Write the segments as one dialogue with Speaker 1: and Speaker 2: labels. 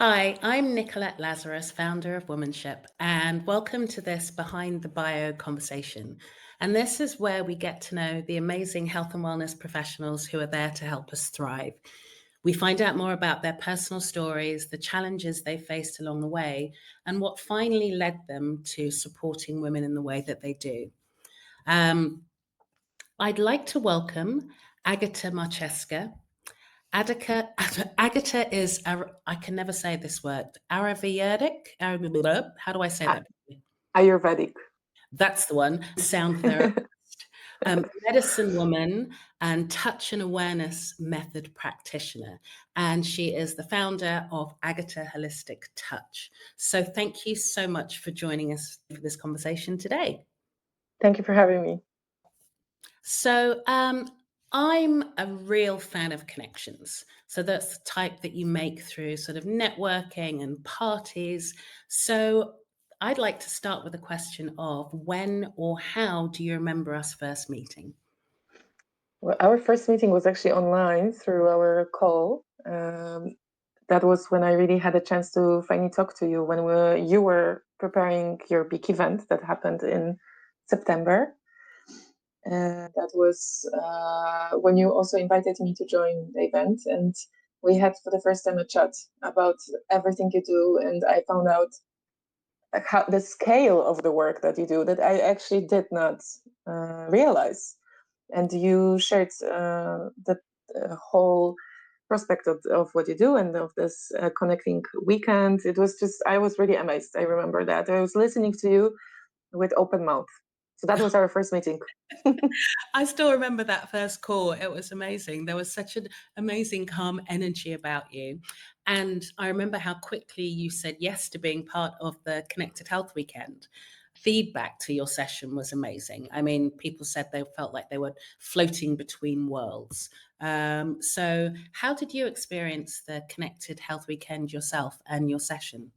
Speaker 1: Hi, I'm Nicolette Lazarus, founder of Womanship, and welcome to this Behind the Bio conversation. And this is where we get to know the amazing health and wellness professionals who are there to help us thrive. We find out more about their personal stories, the challenges they faced along the way, and what finally led them to supporting women in the way that they do. Um, I'd like to welcome Agata Malczewska. Agata is, I can never say this word, Ayurvedic? How do I say
Speaker 2: A-
Speaker 1: that?
Speaker 2: Ayurvedic.
Speaker 1: That's the one, sound therapist, medicine woman, and touch and awareness method practitioner. And she is the founder of Agata Holistic Touch. So thank you so much for joining us for this conversation today.
Speaker 2: Thank you for having me.
Speaker 1: So, I'm a real fan of connections. So that's the type that you make through sort of networking and parties. So I'd like to start with a question of when or how do you remember us first meeting?
Speaker 2: Well, our first meeting was actually online through our call. That was when I really had a chance to finally talk to you when you were preparing your big event that happened in September. That was when you also invited me to join the event, and we had for the first time a chat about everything you do, and I found out how the scale of the work that you do that I actually did not realize. And you shared the whole prospect of what you do and of this connecting weekend. It was just, I was really amazed. I remember that. I was listening to you with open mouth. So that was our first meeting.
Speaker 1: I still remember that first call. It was amazing. There was such an amazing, calm energy about you. And I remember how quickly you said yes to being part of the Connected Health Weekend. Feedback to your session was amazing. I mean, people said they felt like they were floating between worlds. So, how did you experience the Connected Health Weekend yourself and your session?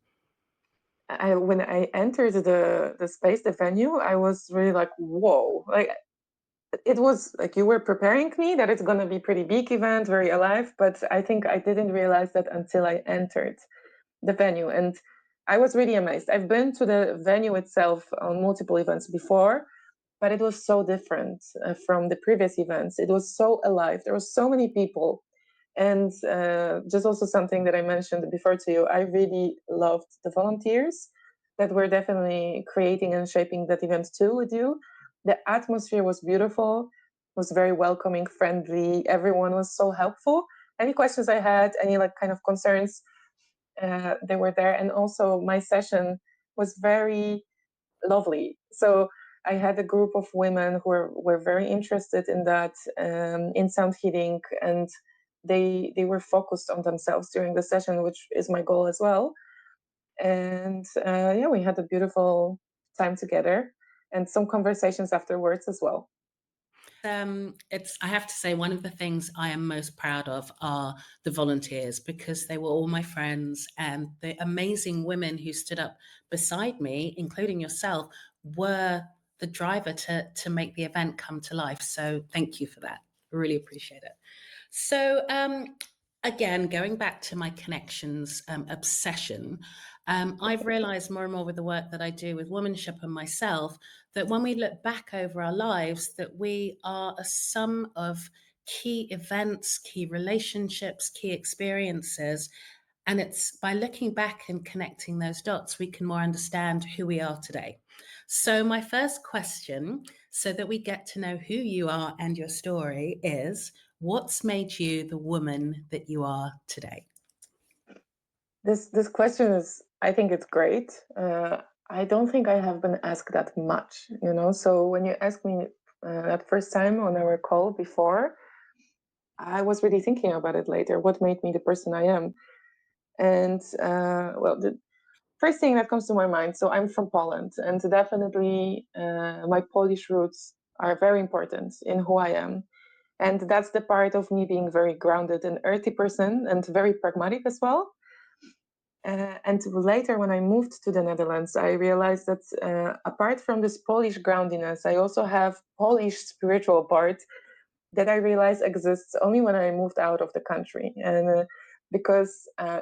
Speaker 2: When I entered the space, the venue, I was really like, whoa! Like it was like you were preparing me that it's going to be pretty big event, very alive. But I think I didn't realize that until I entered the venue, and I was really amazed. I've been to the venue itself on multiple events before, but it was so different from the previous events. It was so alive. There were so many people. And just also something that I mentioned before to you, I really loved the volunteers that were definitely creating and shaping that event too with you. The atmosphere was beautiful, was very welcoming, friendly. Everyone was so helpful. Any questions I had, any like kind of concerns, they were there. And also my session was very lovely. So I had a group of women who were very interested in that, in sound healing, and they were focused on themselves during the session, which is my goal as well. And yeah, we had a beautiful time together and some conversations afterwards as well.
Speaker 1: It's, I have to say, one of the things I am most proud of are the volunteers because they were all my friends and the amazing women who stood up beside me, including yourself, were the driver to make the event come to life. So thank you for that. Really appreciate it. So, again, going back to my connections obsession, I've realized more and more with the work that I do with womanship and myself that when we look back over our lives, that we are a sum of key events, key relationships, key experiences. And it's by looking back and connecting those dots, we can more understand who we are today. So, my first question, so that we get to know who you are and your story, is what's made you the woman that you are today?
Speaker 2: This question is, I think it's great. I don't think I have been asked that much, you know. So when you asked me that first time on our call before, I was really thinking about it later. What made me the person I am? And well, the first thing that comes to my mind. So I'm from Poland, and definitely my Polish roots are very important in who I am. And that's the part of me being very grounded and earthy person and very pragmatic as well. And later, when I moved to the Netherlands, I realized that apart from this Polish groundiness, I also have Polish spiritual part that I realized exists only when I moved out of the country. And because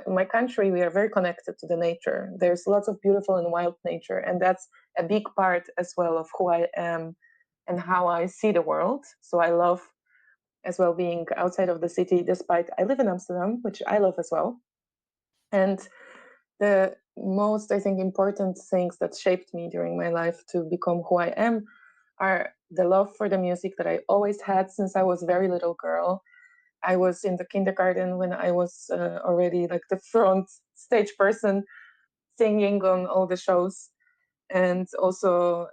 Speaker 2: in my country we are very connected to the nature. There's lots of beautiful and wild nature, and that's a big part as well of who I am and how I see the world. So I love as well being outside of the city, despite I live in Amsterdam, which I love as well. And the most, I think, important things that shaped me during my life to become who I am are the love for the music that I always had since I was a very little girl. I was in the kindergarten when I was already like the front stage person singing on all the shows. And also,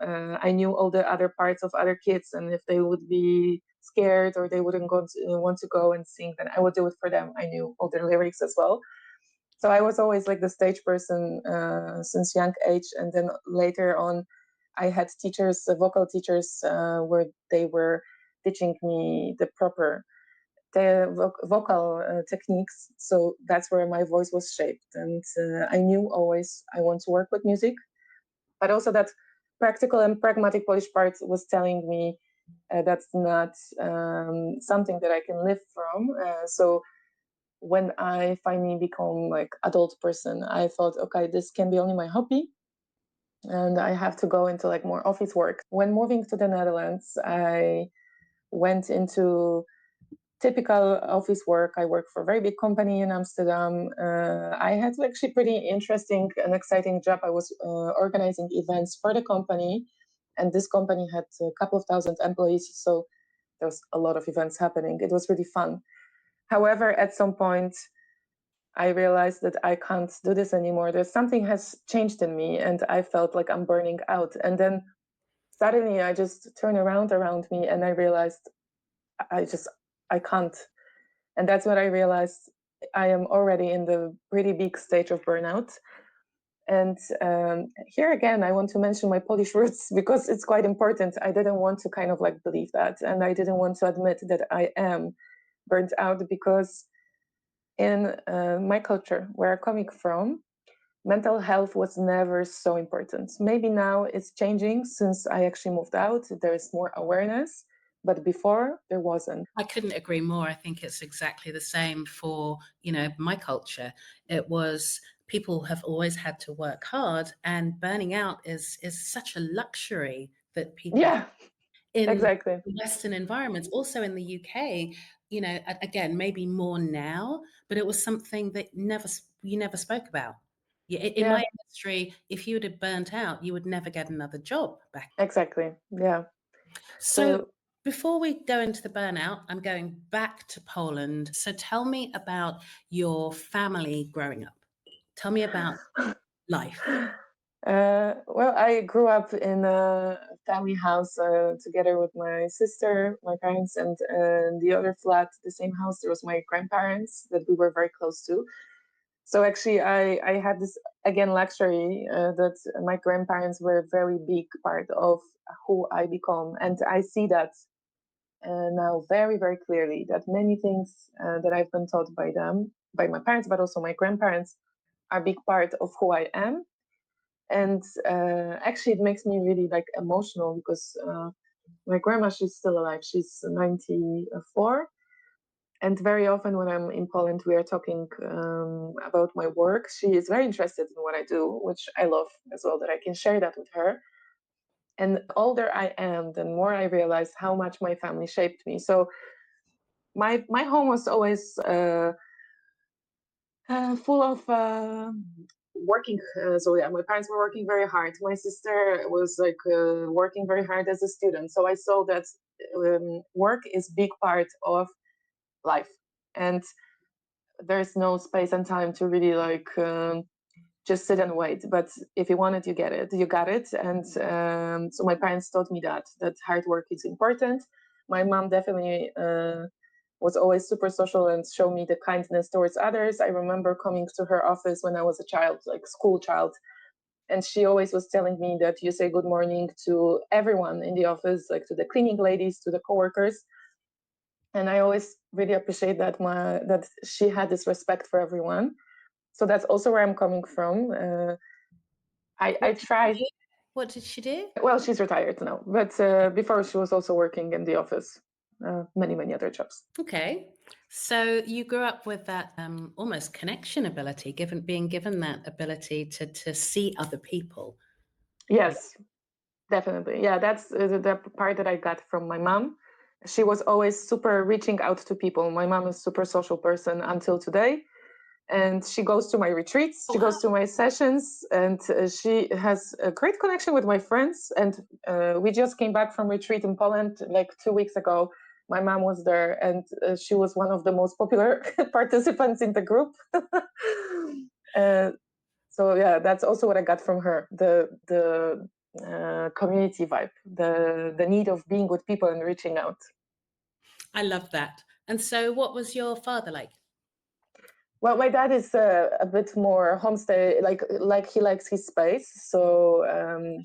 Speaker 2: I knew all the other parts of other kids, and if they would be scared or they wouldn't want to go and sing, then I would do it for them. I knew all the lyrics as well. So I was always like the stage person since young age, and then later on, I had teachers, vocal teachers, where they were teaching me the vocal techniques. So that's where my voice was shaped, and I knew always I want to work with music, but also that practical and pragmatic Polish part was telling me that's not something that I can live from. So when I finally become like adult person, I thought, okay, this can be only my hobby, and I have to go into like more office work. When moving to the Netherlands, I went into typical office work. I work for a very big company in Amsterdam. I had actually pretty interesting and exciting job. I was organizing events for the company, and this company had a couple of thousand employees, so there was a lot of events happening. It was really fun. However, at some point, I realized that I can't do this anymore. There's something has changed in me, and I felt like I'm burning out. And then suddenly, I just turned around me, and I realized I just I can't. And that's when I realized I am already in the pretty big stage of burnout. And here again, I want to mention my Polish roots because it's quite important. I didn't want to kind of like believe that. And I didn't want to admit that I am burnt out because in my culture, where I'm coming from, mental health was never so important. Maybe now it's changing since I actually moved out. There is more awareness, but before there wasn't.
Speaker 1: I couldn't agree more. I think it's exactly the same for, my culture. It was people have always had to work hard, and burning out is such a luxury that people
Speaker 2: Yeah,
Speaker 1: in
Speaker 2: exactly.
Speaker 1: Western environments, also in the UK, again, maybe more now, but it was something that you never spoke about. In my
Speaker 2: Yeah,
Speaker 1: industry, if you would have burnt out, you would never get another job back.
Speaker 2: exactly. Yeah.
Speaker 1: So
Speaker 2: So
Speaker 1: before we go into the burnout, I'm going back to Poland. So tell me about your family growing up. Tell me about life.
Speaker 2: Well, I grew up in a family house together with my sister, my parents, and the other flat, the same house. There was my grandparents that we were very close to. So actually, I had this again luxury that my grandparents were a very big part of who I become, and I see that now very very clearly. That many things that I've been taught by them, by my parents, but also my grandparents, are a big part of who I am. And actually it makes me really like emotional because my grandma, she's still alive, she's 94, and very often when I'm in Poland we are talking about my work. She is very interested in what I do, which I love as well, that I can share that with her. And the older I am, the more I realize how much my family shaped me. So my home was always full of working. So yeah, my parents were working very hard. My sister was like working very hard as a student. So I saw that work is big part of life, and there's no space and time to really like just sit and wait. But if you want it, you get it. You got it. And so my parents taught me that hard work is important. My mom definitely was always super social and showed me the kindness towards others. I remember coming to her office when I was a child, like school child, and she always was telling me that you say good morning to everyone in the office, like to the cleaning ladies, to the coworkers. And I always really appreciate that she had this respect for everyone. So that's also where I'm coming from. I
Speaker 1: What did she
Speaker 2: tried.
Speaker 1: do? What did she do?
Speaker 2: Well, she's retired now, but before she was also working in the office, many other jobs.
Speaker 1: Okay. So you grew up with that almost connection ability, being given that ability to see other people. Yeah.
Speaker 2: Yes, definitely. Yeah, that's the part that I got from my mom. She was always super reaching out to people. My mom is super social person until today, and she goes to my retreats,
Speaker 1: Oh,
Speaker 2: she goes
Speaker 1: wow.
Speaker 2: to my sessions, and she has a great connection with my friends. And we just came back from retreat in Poland like 2 weeks ago. My mom was there, and she was one of the most popular participants in the group. uh, so yeah, that's also what I got from her: the community vibe, the need of being with people and reaching out.
Speaker 1: I love that. And so, what was your father like?
Speaker 2: Well, my dad is a bit more homestay, like he likes his space. So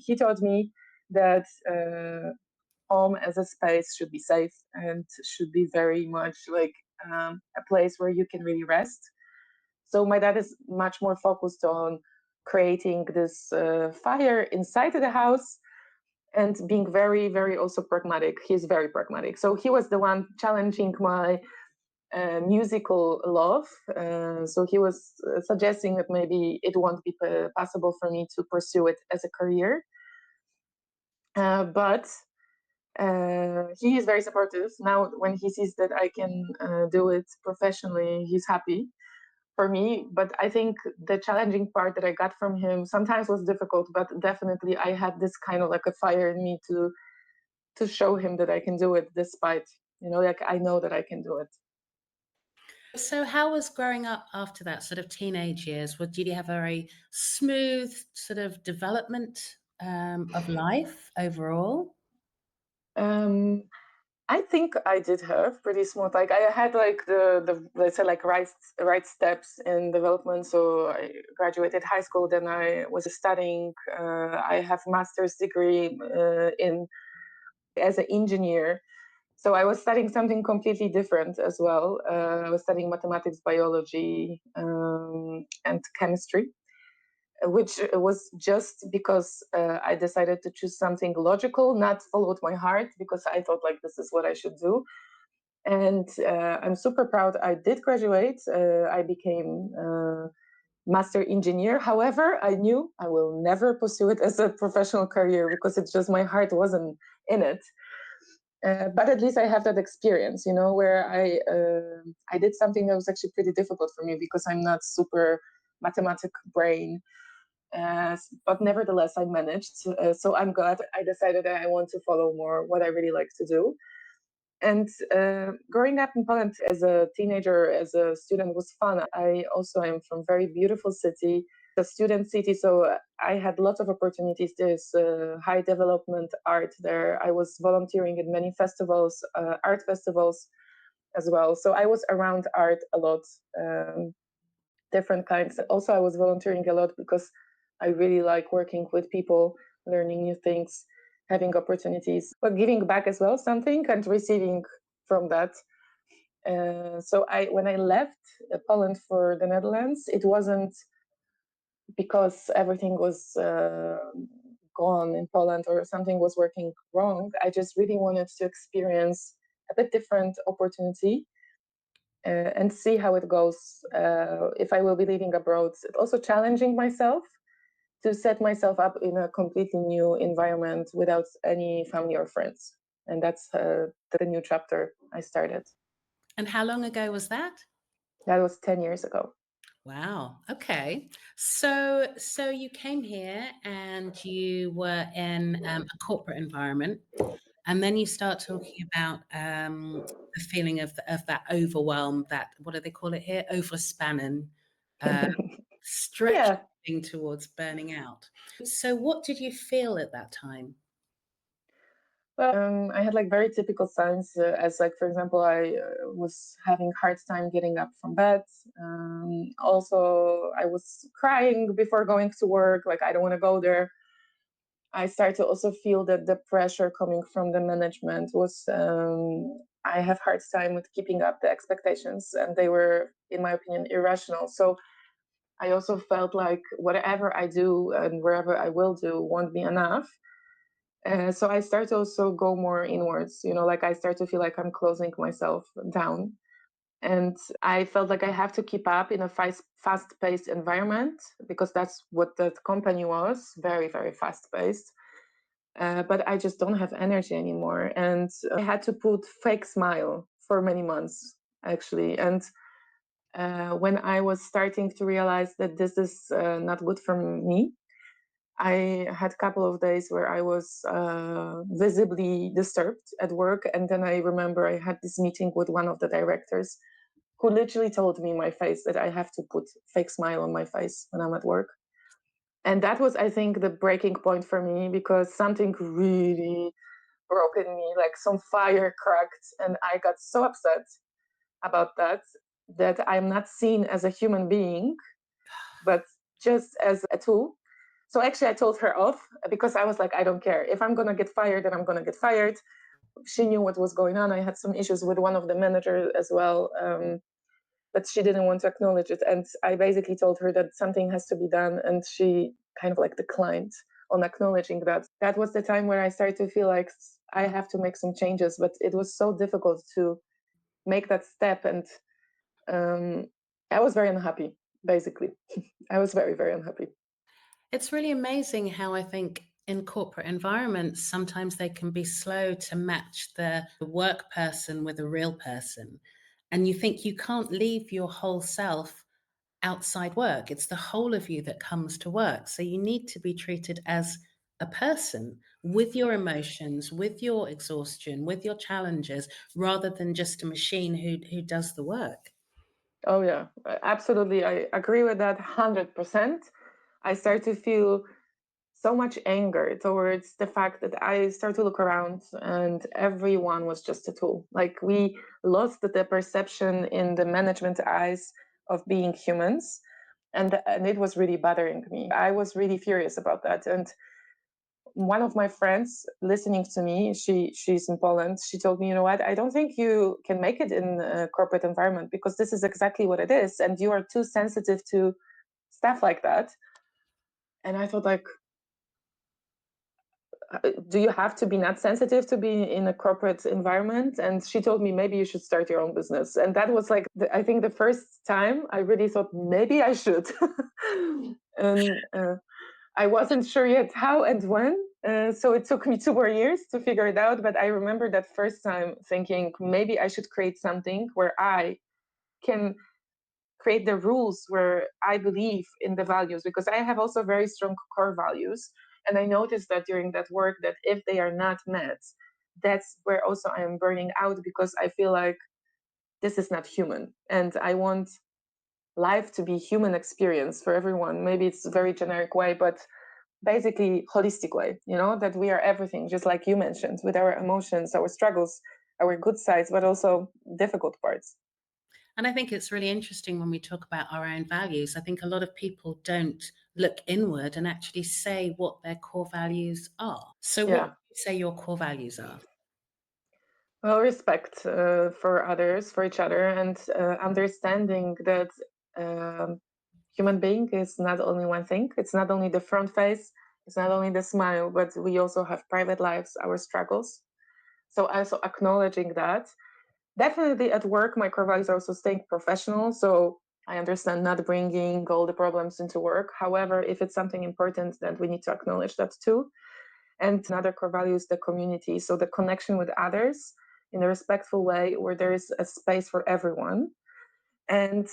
Speaker 2: he taught me that home as a space should be safe and should be very much like a place where you can really rest. So my dad is much more focused on creating this fire inside the house and being very, very also pragmatic. He's very pragmatic. So he was the one challenging my musical love. So he was suggesting that maybe it won't be possible for me to pursue it as a career. But he is very supportive. Now, when he sees that I can do it professionally, he's happy for me. But I think the challenging part that I got from him sometimes was difficult, but definitely I had this kind of like a fire in me to show him that I can do it despite, like I know that I can do it.
Speaker 1: So, how was growing up after that sort of teenage years? Did you have a very smooth sort of development of life overall?
Speaker 2: Um, I think I did have pretty smooth. Like I had like the let's say like right steps in development. So I graduated high school, then I was studying. I have master's degree in as an engineer. So I was studying something completely different as well. I was studying mathematics, biology, and chemistry, which was just because I decided to choose something logical, not followed my heart, because I thought like this is what I should do. And I'm super proud I did graduate. I became master engineer. However, I knew I will never pursue it as a professional career because it's just my heart wasn't in it. But at least I have that experience, where I did something that was actually pretty difficult for me because I'm not super mathematic brain. But nevertheless, I managed. So I'm glad I decided that I want to follow more what I really like to do. And growing up in Poland as a teenager, as a student, was fun. I also am from very beautiful city, a student city, so I had lots of opportunities. There's high development art there. I was volunteering in many festivals, art festivals as well. So I was around art a lot, different kinds. Also, I was volunteering a lot because I really like working with people, learning new things, having opportunities, but giving back as well something and receiving from that. So when I left Poland for the Netherlands, it wasn't because everything was gone in Poland or something was working wrong. I just really wanted to experience a bit different opportunity and see how it goes if I will be living abroad. Also challenging myself to set myself up in a completely new environment without any family or friends. And that's the new chapter I started.
Speaker 1: And how long ago was that?
Speaker 2: That was 10 years ago.
Speaker 1: Wow. Okay. So you came here and you were in a corporate environment, and then you start talking about the feeling of that overwhelm. That what do they call it here? Overspanning, uh,
Speaker 2: Yeah.
Speaker 1: stretching towards burning out. So what did you feel at that time?
Speaker 2: Well, I had like very typical signs, as like, for example, I was having hard time getting up from bed. Also, I was crying before going to work, like I don't want to go there. I started to also feel that the pressure coming from the management was, I have hard time with keeping up the expectations, and they were, in my opinion, irrational. So I also felt like whatever I do and wherever I will do won't be enough. So I start to also go more inwards, like I start to feel like I'm closing myself down. And I felt like I have to keep up in a fast-paced environment because that's what that company was, very, very fast-paced. But I just don't have energy anymore. And I had to put fake smile for many months, actually. And when I was starting to realize that this is not good for me, I had a couple of days where I was visibly disturbed at work. And then I remember I had this meeting with one of the directors who literally told me in my face that I have to put fake smile on my face when I'm at work. And that was, I think, the breaking point for me because something really broke in me, like some fire cracked. And I got so upset about that I'm not seen as a human being, but just as a tool. So actually, I told her off because I was like, I don't care. If I'm going to get fired, then I'm going to get fired. She knew what was going on. I had some issues with one of the managers as well. But she didn't want to acknowledge it. And I basically told her that something has to be done. And she kind of like declined on acknowledging that. That was the time where I started to feel like I have to make some changes. But it was so difficult to make that step. And um, I was very unhappy, basically. I was very, very unhappy.
Speaker 1: It's really amazing how I think in corporate environments, sometimes they can be slow to match the work person with a real person. And you think you can't leave your whole self outside work. It's the whole of you that comes to work. So you need to be treated as a person with your emotions, with your exhaustion, with your challenges, rather than just a machine who does the work.
Speaker 2: Oh, yeah, absolutely. I agree with that 100%. I start to feel so much anger towards the fact that I start to look around and everyone was just a tool. Like we lost the perception in the management eyes of being humans. And it was really bothering me. I was really furious about that. And one of my friends listening to me, she's in Poland, she told me, you know what, I don't think you can make it in a corporate environment because this is exactly what it is. And you are too sensitive to stuff like that. And I thought like, do you have to be not sensitive to be in a corporate environment? And she told me maybe you should start your own business. And that was like I think the first time I really thought maybe I should. And I wasn't sure yet how and when, so it took me 2 more years to figure it out. But I remember that first time thinking maybe I should create something where I can create the rules where I believe in the values, because I have also very strong core values. And I noticed that during that work that if they are not met, that's where also I am burning out because I feel like this is not human. And I want life to be human experience for everyone. Maybe it's a very generic way, but basically holistic way, that we are everything, just like you mentioned, with our emotions, our struggles, our good sides, but also difficult parts.
Speaker 1: And I think it's really interesting when we talk about our own values. I think a lot of people don't look inward and actually say what their core values are. So, what would
Speaker 2: Yeah.
Speaker 1: you say your core values are?
Speaker 2: Well, respect for others, for each other, and understanding that human being is not only one thing. It's not only the front face. It's not only the smile, but we also have private lives, our struggles. So also acknowledging that. Definitely at work, my core values are also staying professional. So I understand not bringing all the problems into work. However, if it's something important, then we need to acknowledge that too. And another core value is the community. So the connection with others in a respectful way where there is a space for everyone. And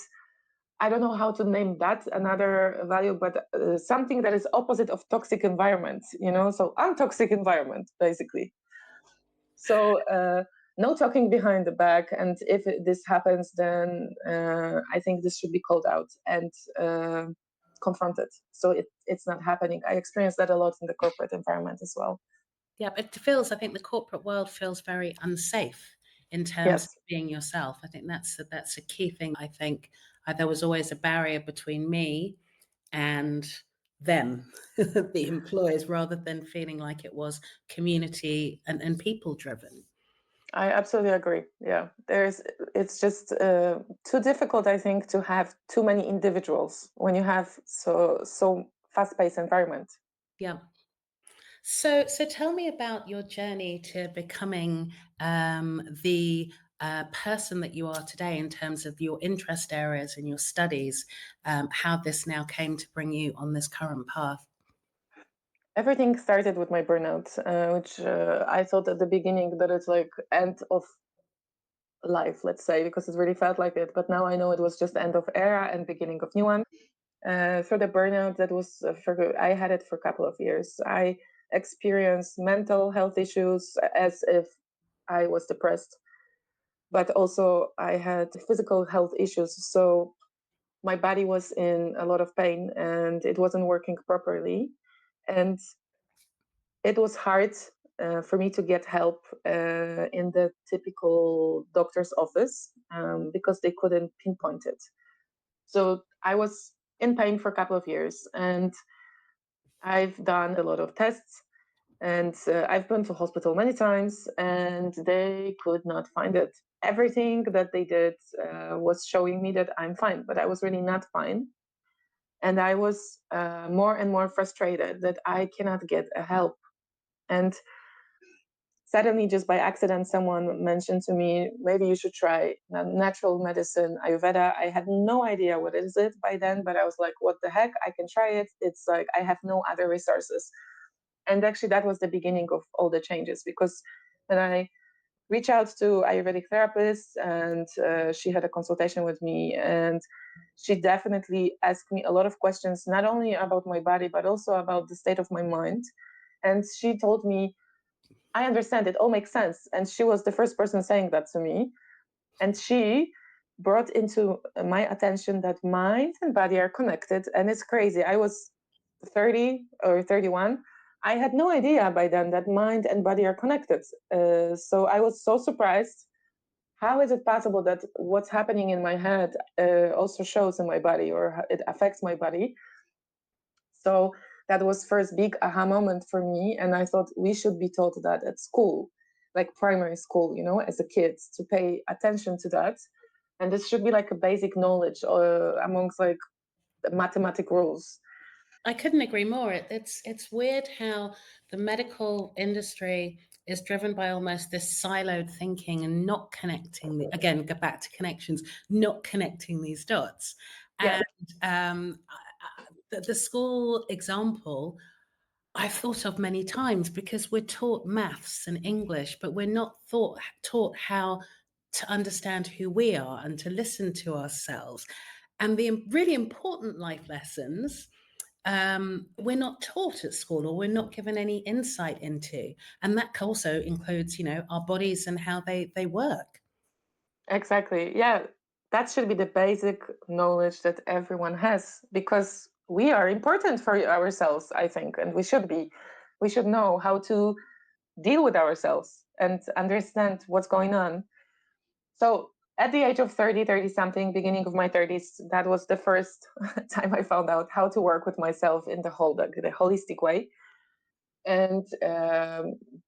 Speaker 2: I don't know how to name that another value, but something that is opposite of toxic environment, so untoxic environment, basically. So no talking behind the back. And if this happens, then I think this should be called out and confronted. So it's not happening. I experienced that a lot in the corporate environment as well.
Speaker 1: Yeah, I think the corporate world feels very unsafe in terms of
Speaker 2: Yes.
Speaker 1: being yourself. I think that's a key thing. I think there was always a barrier between me and them, the employers, rather than feeling like it was community and people driven.
Speaker 2: I absolutely agree. Yeah, it's just too difficult, I think, to have too many individuals when you have so fast-paced environment.
Speaker 1: Yeah. So tell me about your journey to becoming the person that you are today in terms of your interest areas and your studies, how this now came to bring you on this current path?
Speaker 2: Everything started with my burnout, which I thought at the beginning that it's like end of life, let's say, because it really felt like it. But now I know it was just end of era and beginning of new one. For the burnout, that was I had it for a couple of years. I experienced mental health issues as if I was depressed, but also I had physical health issues. So my body was in a lot of pain and it wasn't working properly. And it was hard for me to get help in the typical doctor's office because they couldn't pinpoint it. So I was in pain for a couple of years and I've done a lot of tests and I've been to hospital many times and they could not find it. Everything that they did was showing me that I'm fine, but I was really not fine. And I was more and more frustrated that I cannot get a help. And suddenly, just by accident, someone mentioned to me, maybe you should try natural medicine, Ayurveda. I had no idea what is it by then, but I was like, what the heck? I can try it. It's like I have no other resources. And actually, that was the beginning of all the changes because when I reached out to Ayurvedic therapist and she had a consultation with me and she definitely asked me a lot of questions, not only about my body, but also about the state of my mind. And she told me, I understand, it all makes sense. And she was the first person saying that to me. And she brought into my attention that mind and body are connected. And it's crazy. I was 30 or 31. I had no idea by then that mind and body are connected. So I was so surprised. How is it possible that what's happening in my head also shows in my body or it affects my body? So that was first big aha moment for me. And I thought we should be taught that at school, like primary school, as a kid, to pay attention to that. And this should be like a basic knowledge amongst like mathematic rules.
Speaker 1: I couldn't agree more. It's weird how the medical industry is driven by almost this siloed thinking and not connecting again, go back to connections, not connecting these dots.
Speaker 2: Yeah,
Speaker 1: And the school example I've thought of many times because we're taught maths and English, but we're not taught how to understand who we are and to listen to ourselves. And the really important life lessons we're not taught at school or we're not given any insight into. And that also includes, our bodies and how they work.
Speaker 2: exactly. Yeah, that should be the basic knowledge that everyone has because we are important for ourselves, I think, and we should be. We should know how to deal with ourselves and understand what's going on. So at the age of 30, 30 something, beginning of my 30s, that was the first time I found out how to work with myself in the holistic way. And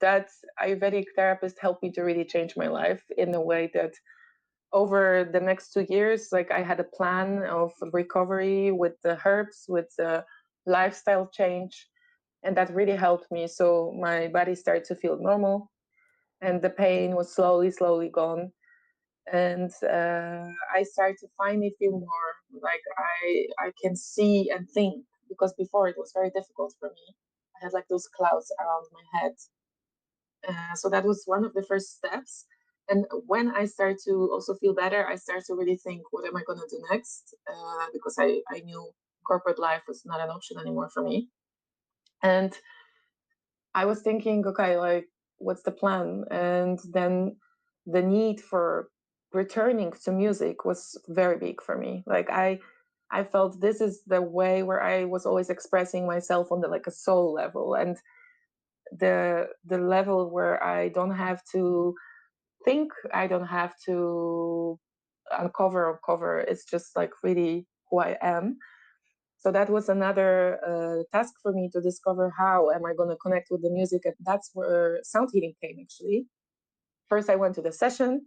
Speaker 2: that Ayurvedic therapist helped me to really change my life in a way that over the next 2 years, like I had a plan of recovery with the herbs, with the lifestyle change. And that really helped me. So my body started to feel normal and the pain was slowly, slowly gone. And I started to finally feel more like I can see and think because before it was very difficult for me. I had like those clouds around my head. So that was one of the first steps. And when I started to also feel better, I started to really think, what am I going to do next? Because I knew corporate life was not an option anymore for me. And I was thinking, okay, like, what's the plan? And then the need for returning to music was very big for me. Like I felt this is the way where I was always expressing myself on the like a soul level and the level where I don't have to think, I don't have to uncover or cover. It's just like really who I am. So that was another task for me to discover how am I going to connect with the music, and that's where sound healing came actually. First I went to the session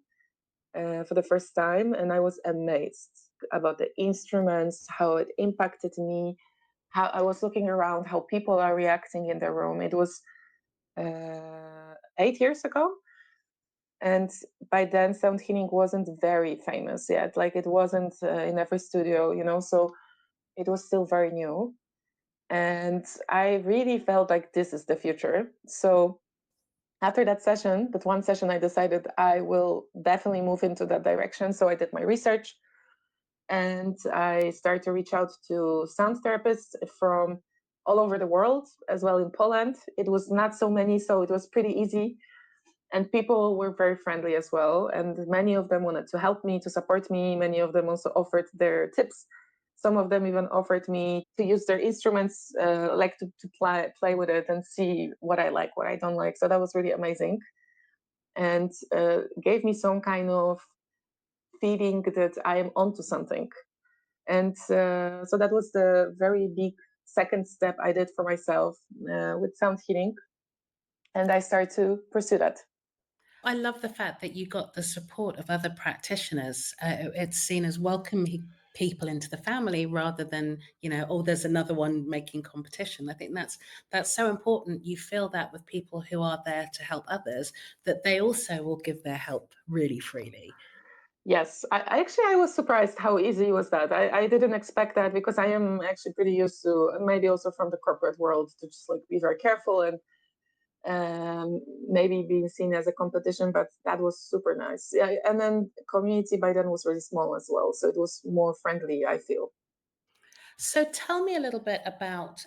Speaker 2: for the first time and I was amazed about the instruments, how it impacted me, how I was looking around, how people are reacting in the room. It was 8 years ago. And by then, sound healing wasn't very famous yet. Like it wasn't in every studio, so it was still very new. And I really felt like this is the future. So after that one session, I decided I will definitely move into that direction. So I did my research and I started to reach out to sound therapists from all over the world, as well in Poland. It was not so many, so it was pretty easy. And people were very friendly as well. And many of them wanted to help me, to support me. Many of them also offered their tips. Some of them even offered me to use their instruments, like to play with it and see what I like, what I don't like. So that was really amazing. And gave me some kind of feeling that I am onto something. And so that was the very big second step I did for myself with sound healing. And I started to pursue that.
Speaker 1: I love the fact that you got the support of other practitioners. It's seen as welcoming people into the family rather than, oh, there's another one making competition. I think that's so important. You feel that with people who are there to help others, that they also will give their help really freely.
Speaker 2: Yes, I was surprised how easy was that. I didn't expect that because I am actually pretty used to, maybe also from the corporate world, to just like be very careful and maybe being seen as a competition. But that was super nice. Yeah, and then community by then was really small as well, so it was more friendly, I feel.
Speaker 1: So tell me a little bit about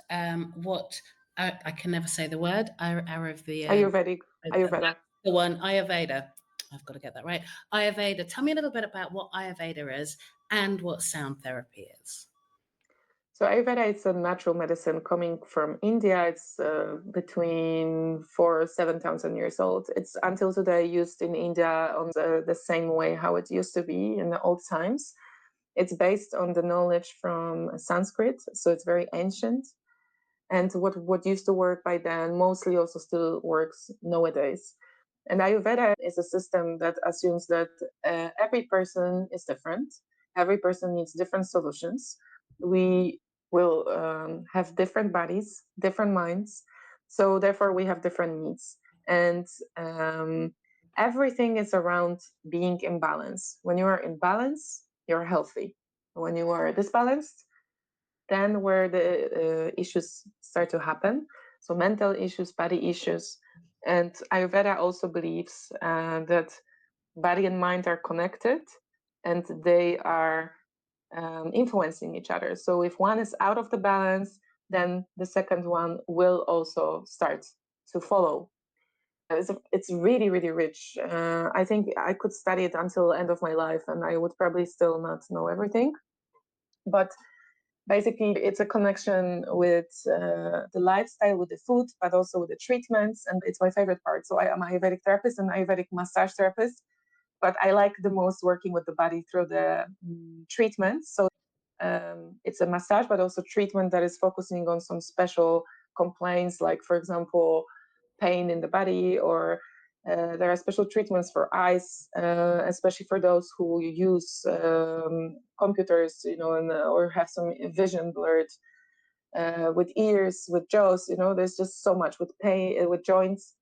Speaker 1: what I can never say the word Ayurveda.
Speaker 2: Ayurvedic,
Speaker 1: That's
Speaker 2: Ayurveda.
Speaker 1: the one, Ayurveda. I've got to get that right. Ayurveda. Tell me a little bit about what Ayurveda is and what sound therapy is.
Speaker 2: So Ayurveda is a natural medicine coming from India. It's between 4,000 to 7,000 years old. It's until today used in India on the same way how it used to be in the old times. It's based on the knowledge from Sanskrit, so it's very ancient. And what used to work by then mostly also still works nowadays. And Ayurveda is a system that assumes that every person is different. Every person needs different solutions. We will have different bodies, different minds. So therefore, we have different needs. And everything is around being in balance. When you are in balance, you're healthy. When you are disbalanced, then where the issues start to happen. So mental issues, body issues. And Ayurveda also believes that body and mind are connected and they are influencing each other. So if one is out of the balance, then the second one will also start to follow. It's really, really rich. I think I could study it until the end of my life and I would probably still not know everything. But basically, it's a connection with the lifestyle, with the food, but also with the treatments. And it's my favorite part. So I am an Ayurvedic therapist and Ayurvedic massage therapist. But I like the most working with the body through the treatments. So it's a massage, but also treatment that is focusing on some special complaints, like, for example, pain in the body, or there are special treatments for eyes, especially for those who use computers, or have some vision blurred. With ears, with jaws, there's just so much with pain, with joints.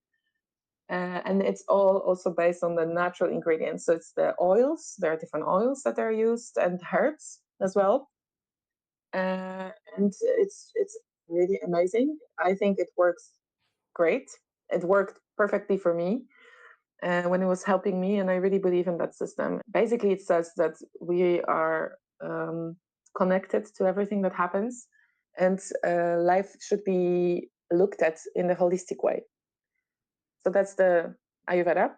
Speaker 2: And it's all also based on the natural ingredients. So it's the oils. There are different oils that are used, and herbs as well. And it's really amazing. I think it works great. It worked perfectly for me when it was helping me, and I really believe in that system. Basically, it says that we are connected to everything that happens, and life should be looked at in a holistic way. So that's the Ayurveda.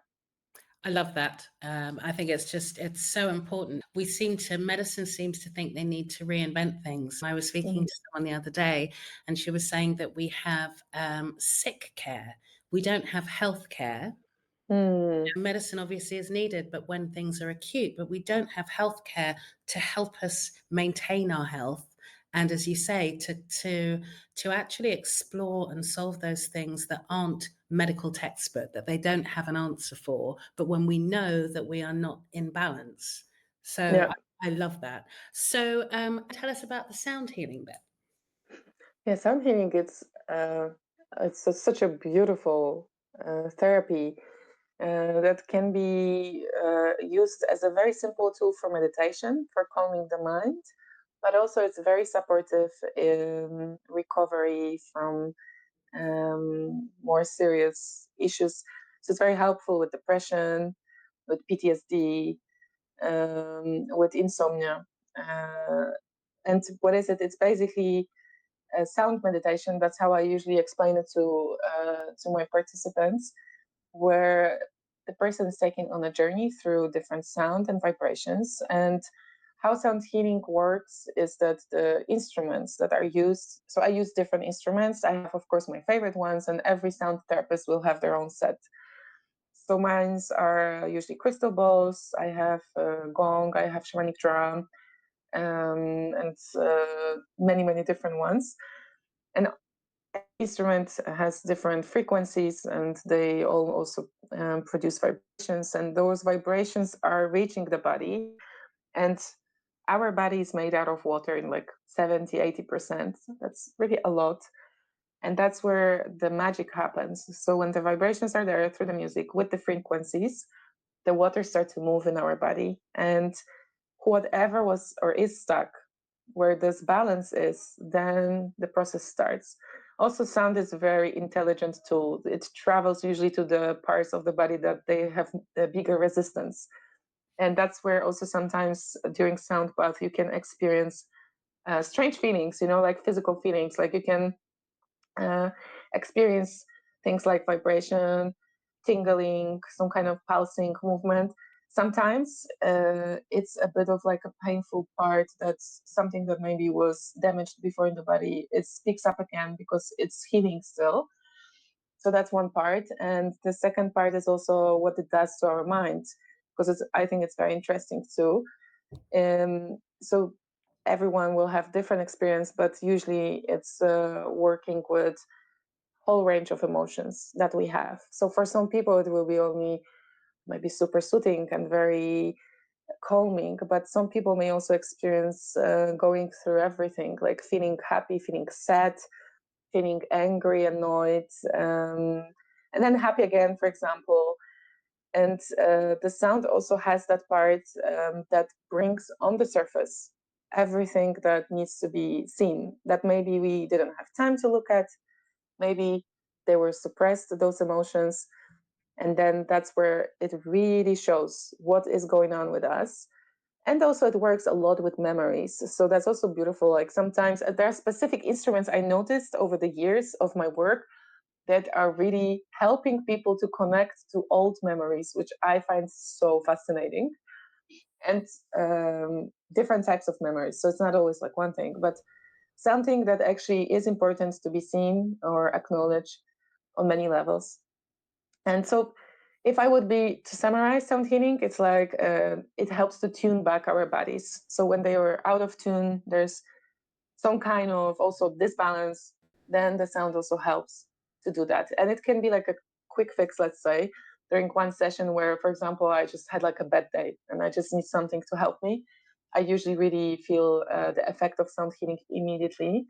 Speaker 1: I love that. I think it's so important. Medicine seems to think they need to reinvent things. I was speaking to someone the other day and she was saying that we have sick care. We don't have health care.
Speaker 2: Mm.
Speaker 1: Medicine obviously is needed, but when things are acute, but we don't have healthcare to help us maintain our health. And as you say, to actually explore and solve those things that aren't medical textbook, that they don't have an answer for, but when we know that we are not in balance. So
Speaker 2: Yeah.
Speaker 1: I love that. So tell us about the sound healing bit.
Speaker 2: Yeah, sound healing. Such a beautiful therapy. that can be used as a very simple tool for meditation, for calming the mind, but also it's very supportive in recovery from more serious issues. So it's very helpful with depression, with PTSD, with insomnia. Uh, and what is it? It's basically a sound meditation. That's how I usually explain it to my participants, where the person is taken on a journey through different sound and vibrations. And how sound healing works is that the instruments that are used, so I use different instruments. I have, of course, my favorite ones, and every sound therapist will have their own set. So mine's are usually crystal balls. I have gong, I have shamanic drum, and many, many different ones. And instrument has different frequencies, and they all also produce vibrations, and those vibrations are reaching the body. And our body is made out of water in like 70-80%. That's really a lot. And that's where the magic happens. So when the vibrations are there through the music with the frequencies, the water starts to move in our body, and whatever was or is stuck where this balance is, then the process starts. Also, sound is a very intelligent tool. It travels usually to the parts of the body that they have a bigger resistance. And that's where also sometimes during sound bath, you can experience strange feelings, like physical feelings. Like you can uh, experience things like vibration, tingling, some kind of pulsing movement. Sometimes it's a bit of like a painful part, that's something that maybe was damaged before in the body. It speaks up again because it's healing still. So that's one part. And the second part is also what it does to our mind, because I think it's very interesting too. So everyone will have different experience, but usually it's working with whole range of emotions that we have. So for some people, it will be only maybe super soothing and very calming, but some people may also experience going through everything, like feeling happy, feeling sad, feeling angry, annoyed, and then happy again, for example. And the sound also has that part that brings on the surface everything that needs to be seen, that maybe we didn't have time to look at. Maybe they were suppressed, those emotions. And then that's where it really shows what is going on with us. And also, it works a lot with memories. So that's also beautiful. Like sometimes there are specific instruments I noticed over the years of my work that are really helping people to connect to old memories, which I find so fascinating. And different types of memories. So it's not always like one thing, but something that actually is important to be seen or acknowledged on many levels. And so, if I would be to summarize sound healing, it's like it helps to tune back our bodies. So when they are out of tune, there's some kind of also disbalance, then the sound also helps to do that. And it can be like a quick fix, let's say, during one session where, for example, I just had like a bad day and I just need something to help me. I usually really feel the effect of sound healing immediately.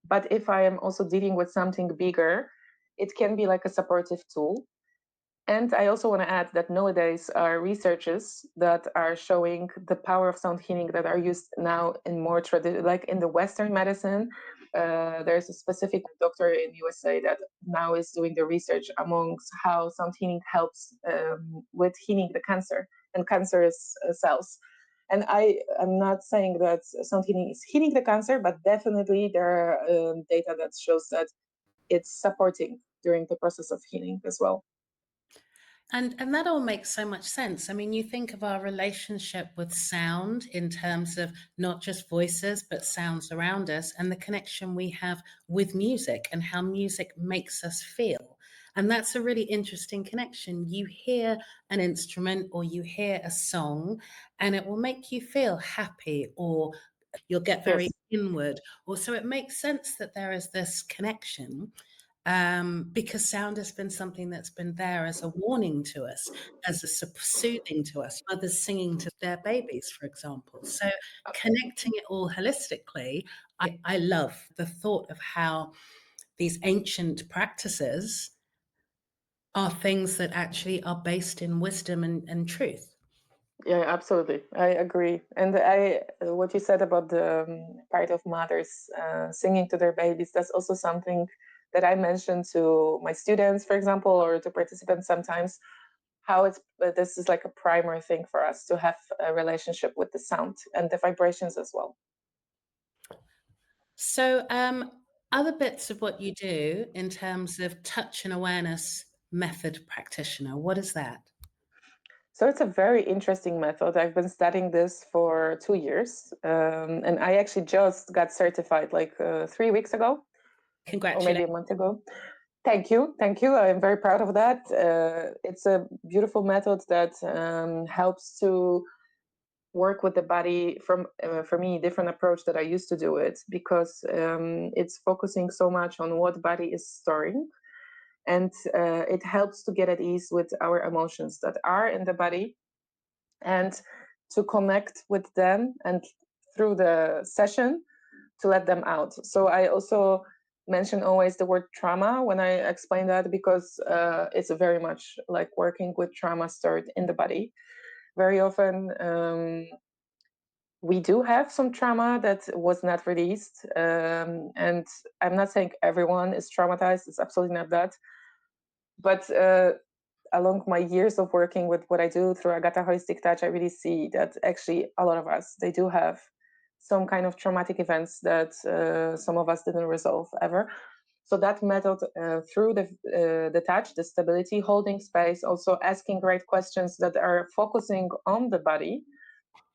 Speaker 2: But if I am also dealing with something bigger, it can be like a supportive tool. And I also want to add that nowadays are researches that are showing the power of sound healing that are used now in more like in the Western medicine. There's a specific doctor in USA that now is doing the research amongst how sound healing helps with healing the cancer and cancerous cells. And I am not saying that sound healing is healing the cancer, but definitely there are data that shows that it's supporting during the process of healing as well.
Speaker 1: And that all makes so much sense. I mean, you think of our relationship with sound in terms of not just voices, but sounds around us, and the connection we have with music and how music makes us feel. And that's a really interesting connection. You hear an instrument or you hear a song, and it will make you feel happy, or you'll get very
Speaker 2: Yes.
Speaker 1: inward. Or so it makes sense that there is this connection, because sound has been something that's been there as a warning to us, as a soothing to us, mothers singing to their babies, for example. So connecting it all holistically, I love the thought of how these ancient practices are things that actually are based in wisdom and truth.
Speaker 2: Yeah, absolutely. I agree. And what you said about the part of mothers singing to their babies, that's also something that I mention to my students, for example, or to participants sometimes. How it's this is like a primary thing for us to have a relationship with the sound and the vibrations as well.
Speaker 1: So, other bits of what you do in terms of touch and awareness method practitioner, what is that?
Speaker 2: So it's a very interesting method. I've been studying this for 2 years, and I actually just got certified like 3 weeks ago, or maybe
Speaker 1: Congratulations.
Speaker 2: a month ago. Thank you, thank you. I'm very proud of that. It's a beautiful method that helps to work with the body from, for me, different approach that I used to do it, because it's focusing so much on what body is storing, and it helps to get at ease with our emotions that are in the body, and to connect with them, and through the session to let them out. So I also mention always the word trauma when I explain that, because it's very much like working with trauma stored in the body. Very often, we do have some trauma that was not released, and I'm not saying everyone is traumatized. It's absolutely not that. But along my years of working with what I do through Agata Holistic Touch, I really see that actually a lot of us, they do have some kind of traumatic events that some of us didn't resolve ever. So that method, through the touch, the stability, holding space, also asking right questions that are focusing on the body,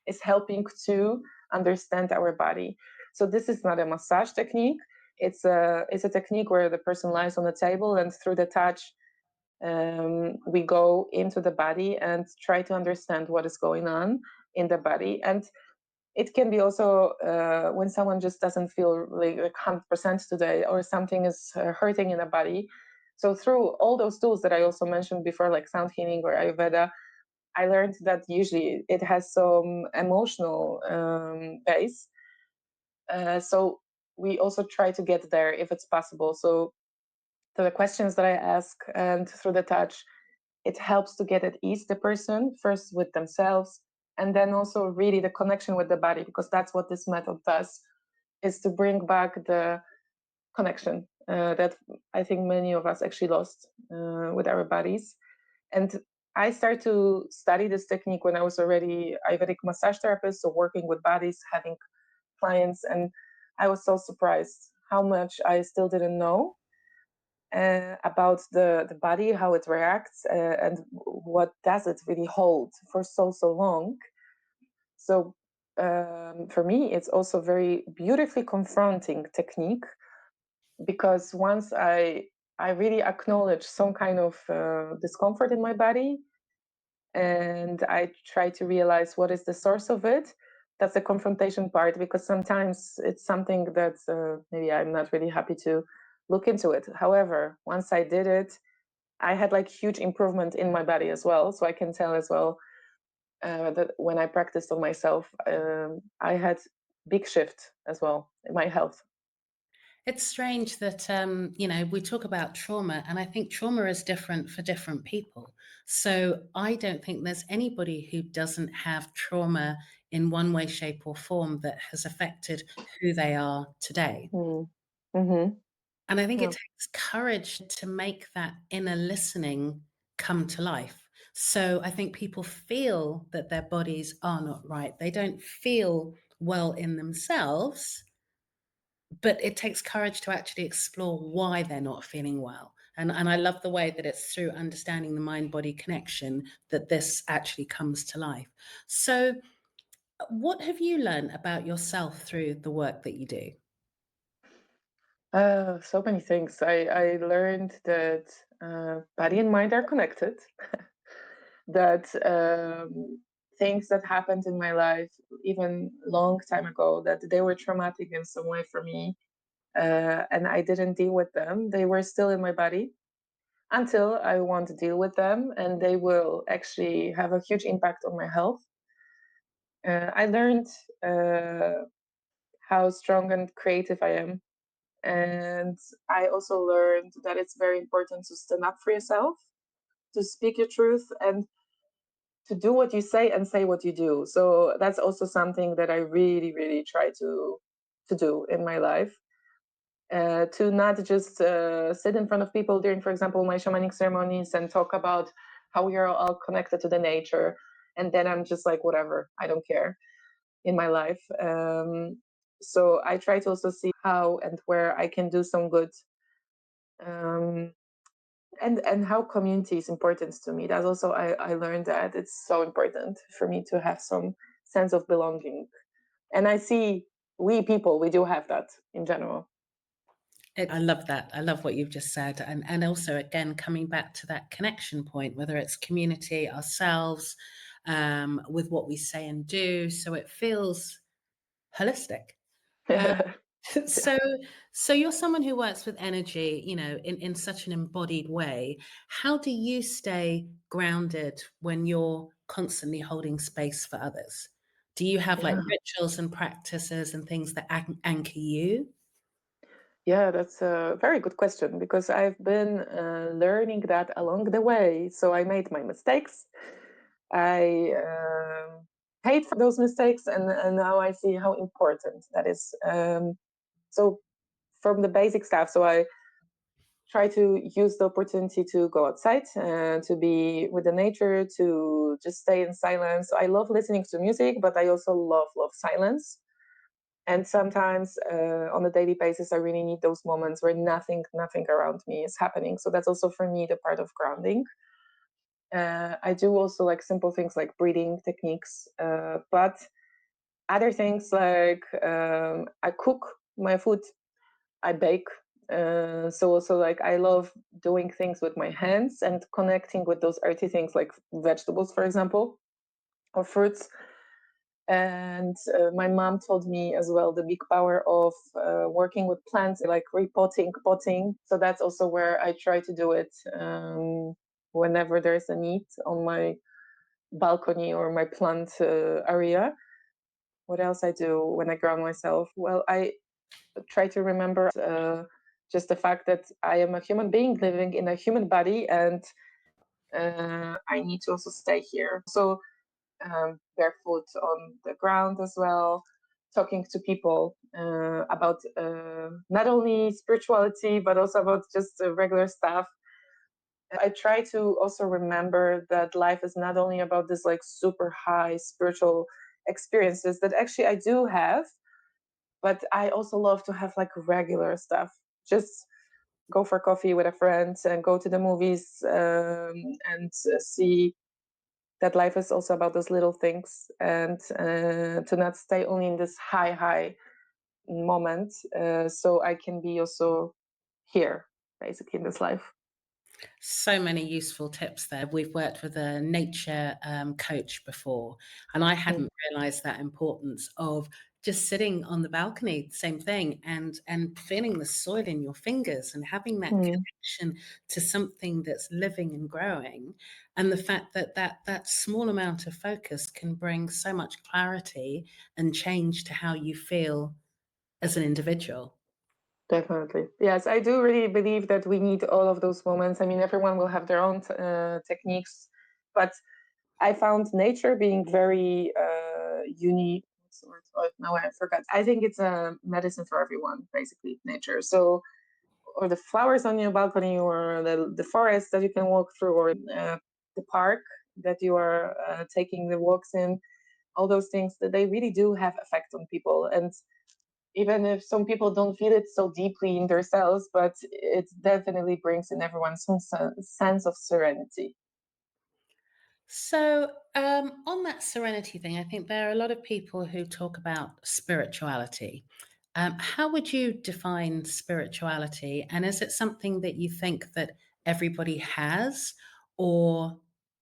Speaker 2: is helping to understand our body. So this is not a massage technique. It's a technique where the person lies on the table, and through the touch, we go into the body and try to understand what is going on in the body. And it can be also when someone just doesn't feel really like 100% today, or something is hurting in the body. So through all those tools that I also mentioned before, like sound healing or Ayurveda, I learned that usually it has some emotional base. So we also try to get there if it's possible. So through the questions that I ask and through the touch, it helps to get at ease the person first with themselves, and then also really the connection with the body, because that's what this method does, is to bring back the connection that I think many of us actually lost with our bodies. And I started to study this technique when I was already Ayurvedic massage therapist, so working with bodies, having clients, and I was so surprised how much I still didn't know about the body, how it reacts, and what does it really hold for so long. So for me, it's also very beautifully confronting technique, because once I really acknowledge some kind of discomfort in my body, and I try to realize what is the source of it. That's the confrontation part, because sometimes it's something that maybe I'm not really happy to look into it. However, once I did it, I had like huge improvement in my body as well. So I can tell as well that when I practiced on myself, I had big shift as well in my health.
Speaker 1: It's strange that, we talk about trauma, and I think trauma is different for different people. So I don't think there's anybody who doesn't have trauma in one way, shape, or form that has affected who they are today.
Speaker 2: Mm. Mm-hmm.
Speaker 1: And I think it
Speaker 2: Yeah.
Speaker 1: takes courage to make that inner listening come to life. So I think people feel that their bodies are not right. They don't feel well in themselves, but it takes courage to actually explore why they're not feeling well. And I love the way that it's through understanding the mind body connection that this actually comes to life. So, what have you learned about yourself through the work that you do?
Speaker 2: So many things. I learned that body and mind are connected. That things that happened in my life, even long time ago, that they were traumatic in some way for me, and I didn't deal with them. They were still in my body until I want to deal with them, and they will actually have a huge impact on my health. I learned uh, how strong and creative I am. And I also learned that it's very important to stand up for yourself. to speak your truth, and to do what you say and say what you do. So that's also something that I really, really try to do in my life. To not just sit in front of people during, for example, my shamanic ceremonies and talk about how we are all connected to the nature, and then I'm just like, whatever, I don't care in my life. So I try to also see how and where I can do some good, um, and how community is important to me. That's also I learned that it's so important for me to have some sense of belonging, and I see we people we do have that in general.
Speaker 1: I love that. I love what you've just said. And also, again, coming back to that connection point, whether it's community, ourselves, with what we say and do. So it feels holistic. Uh,
Speaker 2: Yeah.
Speaker 1: so, so you're someone who works with energy, in such an embodied way. How do you stay grounded when you're constantly holding space for others? Do you have like
Speaker 2: Yeah.
Speaker 1: rituals and practices and things that anchor you?
Speaker 2: Yeah, that's a very good question because I've been learning that along the way. So I made my mistakes. I paid for those mistakes, and now I see how important that is. So from the basic stuff, so I try to use the opportunity to go outside and to be with the nature, to just stay in silence. I love listening to music, but I also love silence. And sometimes on a daily basis, I really need those moments where nothing around me is happening. So that's also for me the part of grounding. I do also like simple things like breathing techniques, but other things like I cook my food, I bake. So also like I love doing things with my hands and connecting with those earthy things like vegetables, for example, or fruits. And my mom told me as well the big power of working with plants, like repotting, potting. So that's also where I try to do it whenever there's a need on my balcony or my plant area. What else I do when I ground myself? Well, I try to remember just the fact that I am a human being living in a human body, and I need to also stay here. So barefoot on the ground as well, talking to people about not only spirituality but also about just regular stuff. I try to also remember that life is not only about this like super high spiritual experiences that actually I do have, but I also love to have like regular stuff. Just go for coffee with a friend and go to the movies and see that life is also about those little things, and to not stay only in this high moment, so I can be also here basically in this life.
Speaker 1: So many useful tips there. We've worked with a nature coach before, and I
Speaker 2: Mm.
Speaker 1: hadn't realized that importance of just sitting on the balcony, same thing, and feeling the soil in your fingers and having that
Speaker 2: Mm.
Speaker 1: connection to something that's living and growing, and the fact that that small amount of focus can bring so much clarity and change to how you feel as an individual.
Speaker 2: Definitely. Yes, I do really believe that we need all of those moments. I mean, everyone will have their own techniques, but I found nature being very unique. What's the word? Oh, now I forgot. I think it's a medicine for everyone, basically, nature. So, or the flowers on your balcony, or the forest that you can walk through, or the park that you are taking the walks in, all those things that they really do have effect on people. And even if some people don't feel it so deeply in themselves, but it definitely brings in everyone some sense of serenity.
Speaker 1: So, on that serenity thing, I think there are a lot of people who talk about spirituality. How would you define spirituality? And is it something that you think that everybody has, or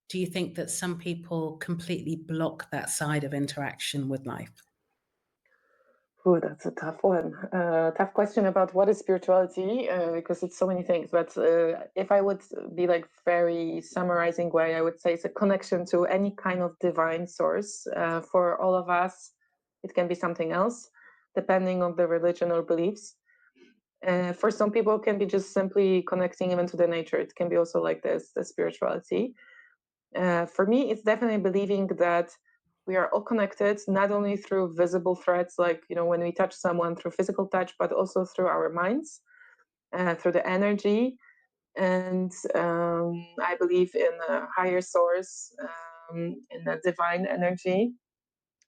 Speaker 1: do you think that some people completely block that side of interaction with life?
Speaker 2: Oh, that's a tough one. Tough question about what is spirituality, because it's so many things. But if I would be like very summarizing way, I would say it's a connection to any kind of divine source. For all of us, it can be something else, depending on the religion or beliefs. For some people, it can be just simply connecting even to the nature. It can be also like this, the spirituality. For me, it's definitely believing that we are all connected, not only through visible threads, like when we touch someone through physical touch, but also through our minds, through the energy. And I believe in a higher source, in a divine energy.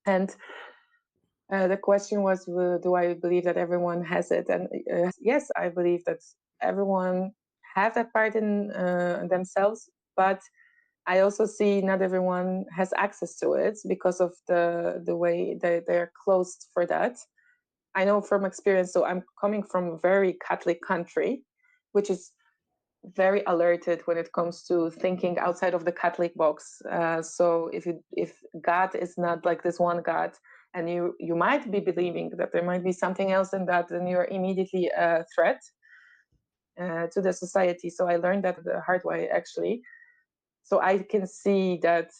Speaker 2: And the question was, do I believe that everyone has it? And yes, I believe that everyone have that part in themselves, but I also see not everyone has access to it because of the way they're closed for that. I know from experience. So I'm coming from a very Catholic country, which is very alerted when it comes to thinking outside of the Catholic box. So if God is not like this one God, and you might be believing that there might be something else than that, then you're immediately a threat to the society. So I learned that the hard way, actually. So I can see that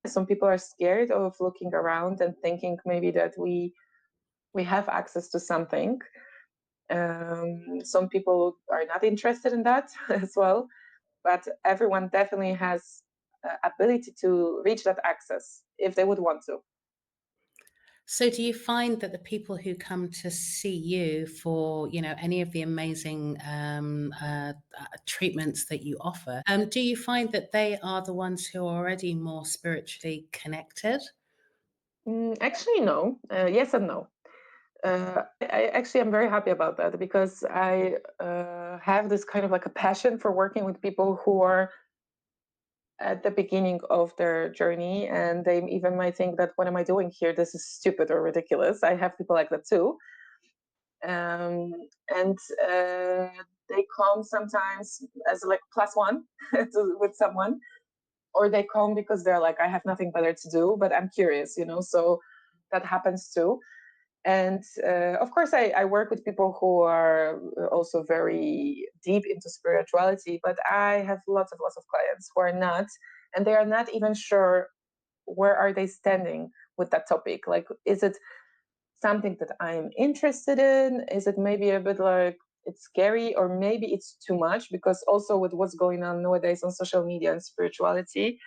Speaker 2: some people are scared of looking around and thinking maybe that we have access to something. Some people are not interested in that as well, but everyone definitely has ability to reach that access if they would want to.
Speaker 1: So do you find that the people who come to see you for, any of the amazing treatments that you offer, do you find that they are the ones who are already more spiritually connected?
Speaker 2: Actually, no. Yes and no. I actually am very happy about that because I have this kind of like a passion for working with people who are at the beginning of their journey, and they even might think that, what am I doing here? This is stupid or ridiculous. I have people like that too. um, and they come sometimes as like plus one with someone, or they come because they're like, I have nothing better to do, but I'm curious, so that happens too. And of course, I work with people who are also very deep into spirituality, but I have lots of clients who are not, and they are not even sure where are they standing with that topic. Like, is it something that I'm interested in? Is it maybe a bit like it's scary, or maybe it's too much? Because also with what's going on nowadays on social media and spirituality,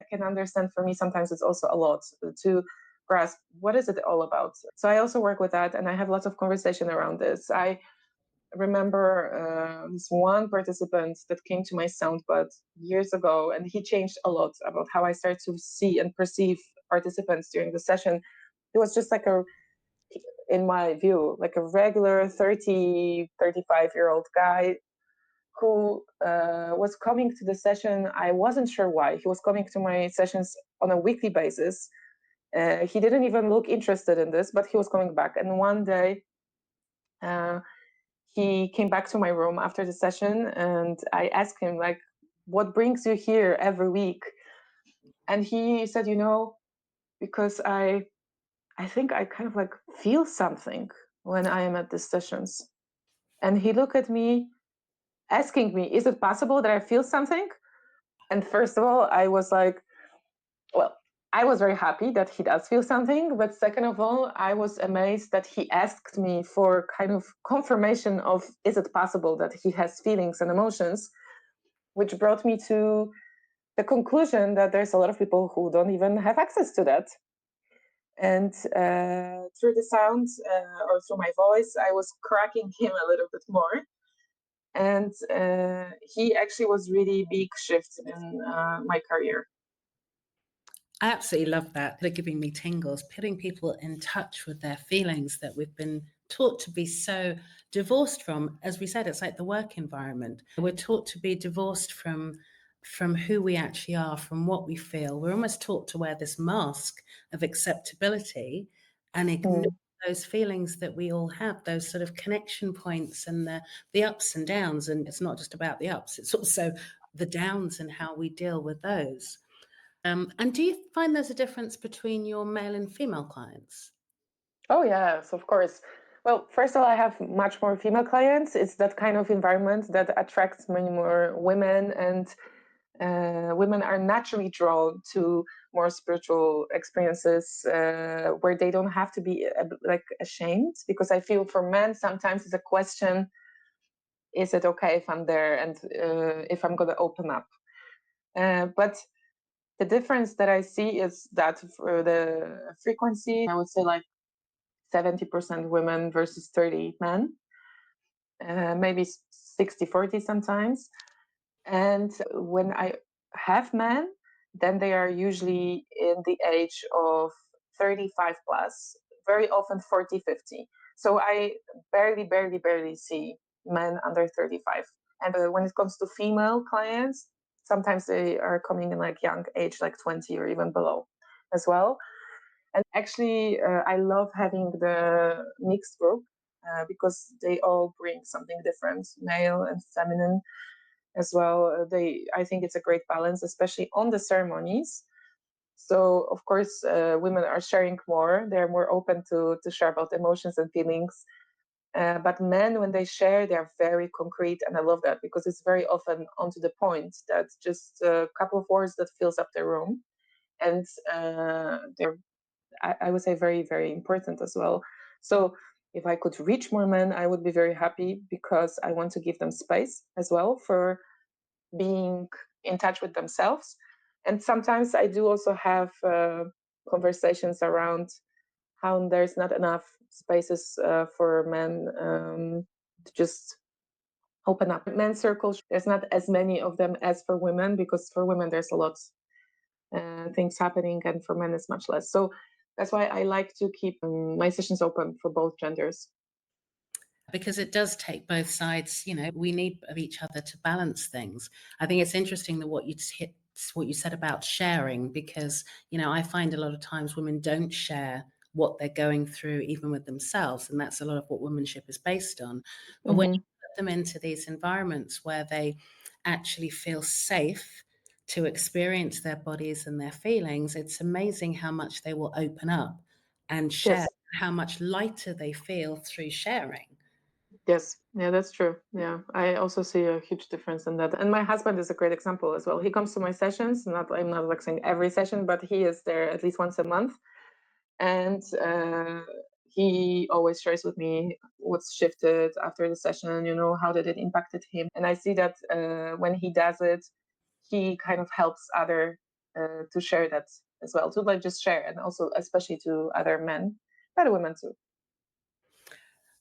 Speaker 2: I can understand, for me sometimes it's also a lot to grasp what is it all about. So I also work with that, and I have lots of conversation around this. I remember this one participant that came to my sound but years ago, and he changed a lot about how I started to see and perceive participants during the session. It was just like a, in my view, like a regular 30, 35-year-old guy who was coming to the session. I wasn't sure why. He was coming to my sessions on a weekly basis. He didn't even look interested in this, but he was coming back. And one day, uh, he came back to my room after the session, and I asked him, like, what brings you here every week? And he said, because I think I kind of like feel something when I am at the sessions. And he looked at me asking me, is it possible that I feel something? And first of all, I was like, well, I was very happy that he does feel something. But second of all, I was amazed that he asked me for kind of confirmation of, is it possible that he has feelings and emotions? Which brought me to the conclusion that there's a lot of people who don't even have access to that. And through the sound or through my voice, I was cracking him a little bit more. And he actually was really big shift in my career.
Speaker 1: I absolutely love that. They're giving me tingles, putting people in touch with their feelings that we've been taught to be so divorced from. As we said, it's like the work environment. We're taught to be divorced from who we actually are, from what we feel. We're almost taught to wear this mask of acceptability and ignore
Speaker 2: Mm.
Speaker 1: those feelings that we all have, those sort of connection points and the ups and downs. And it's not just about the ups, it's also the downs and how we deal with those. And do you find there's a difference between your male and female clients?
Speaker 2: Oh, yes, of course. Well, first of all, I have much more female clients. It's that kind of environment that attracts many more women. And Women are naturally drawn to more spiritual experiences where they don't have to be like ashamed, because I feel for men sometimes it's a question, is it okay if I'm there and if I'm going to open up? But the difference that I see is that for the frequency, I would say like 70% women versus 30 men, maybe 60-40 sometimes. And when I have men, then they are usually in the age of 35 plus, very often 40-50. So I barely see men under 35. And when it comes to female clients, sometimes they are coming in like young age, like 20 or even below as well. And actually, I love having the mixed group because they all bring something different, male and feminine as well. I think it's a great balance, especially on the ceremonies. So of course, women are sharing more. They're more open to share about emotions and feelings. But men, when they share, they're very concrete, and I love that because it's very often onto the point. That's just a couple of words that fills up the room, and they're, I would say, very important as well. So if I could reach more men, I would be very happy because I want to give them space as well for being in touch with themselves. And sometimes I do also have conversations around how there's not enough spaces for men to just open up. Men's circles, there's not as many of them as for women, because for women there's a lot things happening, and for men it's much less. So that's why I like to keep my sessions open for both genders.
Speaker 1: Because it does take both sides. We need of each other to balance things. I think it's interesting that what you said about sharing, because I find a lot of times women don't share what they're going through, even with themselves, and that's a lot of what womanship is based on. But when you
Speaker 2: Mm-hmm.
Speaker 1: put them into these environments where they actually feel safe to experience their bodies and their feelings, it's amazing how much they will open up and share,
Speaker 2: Yes.
Speaker 1: how much lighter they feel through sharing.
Speaker 2: Yes, yeah, that's true. Yeah, I also see a huge difference in that. And my husband is a great example as well. He comes to my sessions, I'm not like saying every session, but he is there at least once a month. And he always shares with me what's shifted after the session, how did it impacted him. And I see that when he does it, he kind of helps other to share that as well, to like just share, and also especially to other men, but women too.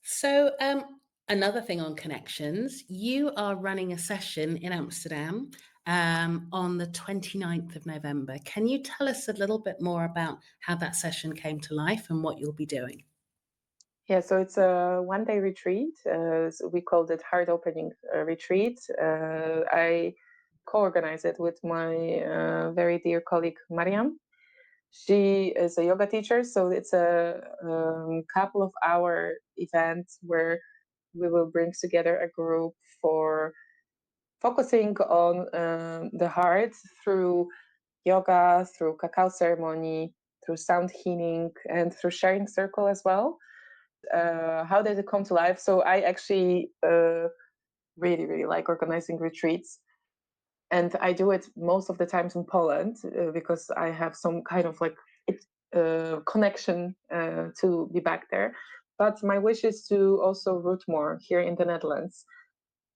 Speaker 1: So, another thing on connections, you are running a session in Amsterdam on the 29th of November. Can you tell us a little bit more about how that session came to life and what you'll be doing?
Speaker 2: Yeah, so it's a 1-day retreat. So we called it Heart Opening Retreat. I co-organized it with my very dear colleague Mariam. She is a yoga teacher, so it's a couple of hour event where we will bring together a group for focusing on the heart through yoga, through cacao ceremony, through sound healing, and through sharing circle as well. How did it come to life? So I actually really like organizing retreats, and I do it most of the times in Poland because I have some kind of like connection to be back there. But my wish is to also root more here in the Netherlands.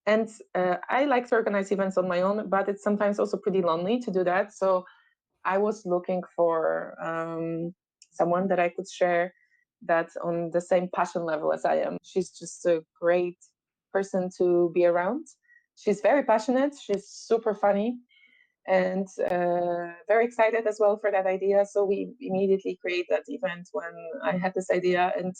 Speaker 2: And I like to organize events on my own, but it's sometimes also pretty lonely to do that. So I was looking for someone that I could share that on the same passion level as I am. She's just a great person to be around. She's very passionate. She's super funny and very excited as well for that idea. So we immediately created that event when I had this idea, and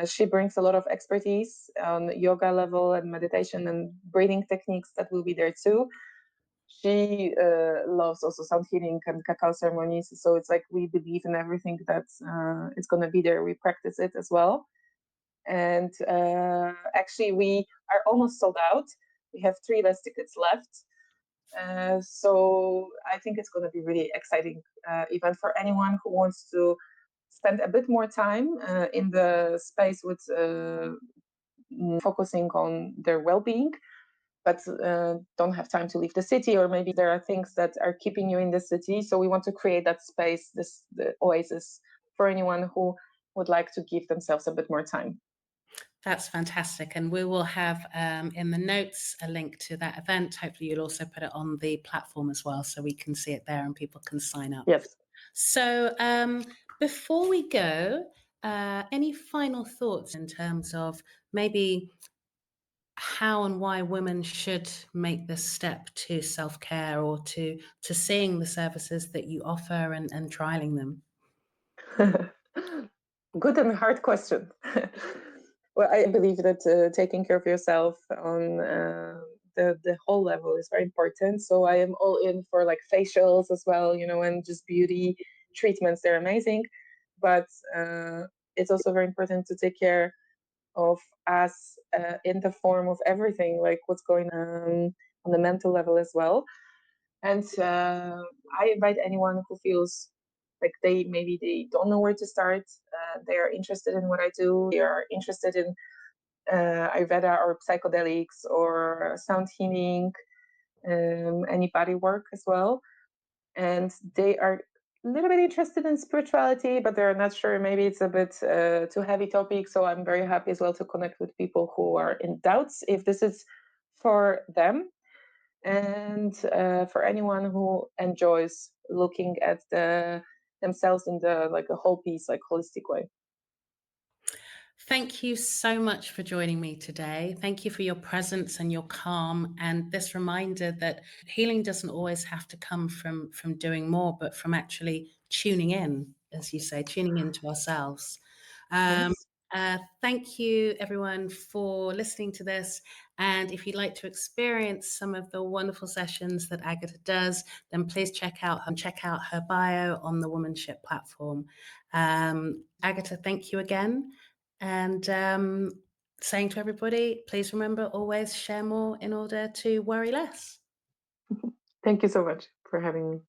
Speaker 2: she brings a lot of expertise on yoga level and meditation and breathing techniques that will be there too. She loves also sound healing and cacao ceremonies. So it's like we believe in everything that it's going to be there. We practice it as well. And actually, we are almost sold out. We have 3 less tickets left. So I think it's going to be really exciting event for anyone who wants to spend a bit more time in the space with focusing on their well-being, but don't have time to leave the city, or maybe there are things that are keeping you in the city. So we want to create that space, this the oasis for anyone who would like to give themselves a bit more time.
Speaker 1: That's fantastic. And we will have in the notes a link to that event. Hopefully, you'll also put it on the platform as well so we can see it there and people can sign up.
Speaker 2: Yes.
Speaker 1: So, before we go, any final thoughts in terms of maybe how and why women should make this step to self-care or to seeing the services that you offer and trialing them?
Speaker 2: Good and hard question. Well, I believe that taking care of yourself on the whole level is very important. So I am all in for like facials as well, and just beauty treatments. They're amazing, but it's also very important to take care of us in the form of everything, like what's going on the mental level as well. And I invite anyone who feels like they don't know where to start. They are interested in what I do. They are interested in Ayurveda or psychedelics or sound healing, any body work as well. And they are a little bit interested in spirituality, but they're not sure. Maybe it's a bit too heavy topic. So I'm very happy as well to connect with people who are in doubts if this is for them, and for anyone who enjoys looking at themselves in the like a whole piece, like holistic way.
Speaker 1: Thank you so much for joining me today. Thank you for your presence and your calm and this reminder that healing doesn't always have to come from doing more, but from actually tuning in, as you say, tuning into ourselves. Um,
Speaker 2: Yes.
Speaker 1: Thank you, everyone, for listening to this. And if you'd like to experience some of the wonderful sessions that Agata does, then please check out her bio on the Womanship platform. Agata, thank you again. And saying to everybody, please remember always share more in order to worry less.
Speaker 2: Thank you so much for having me.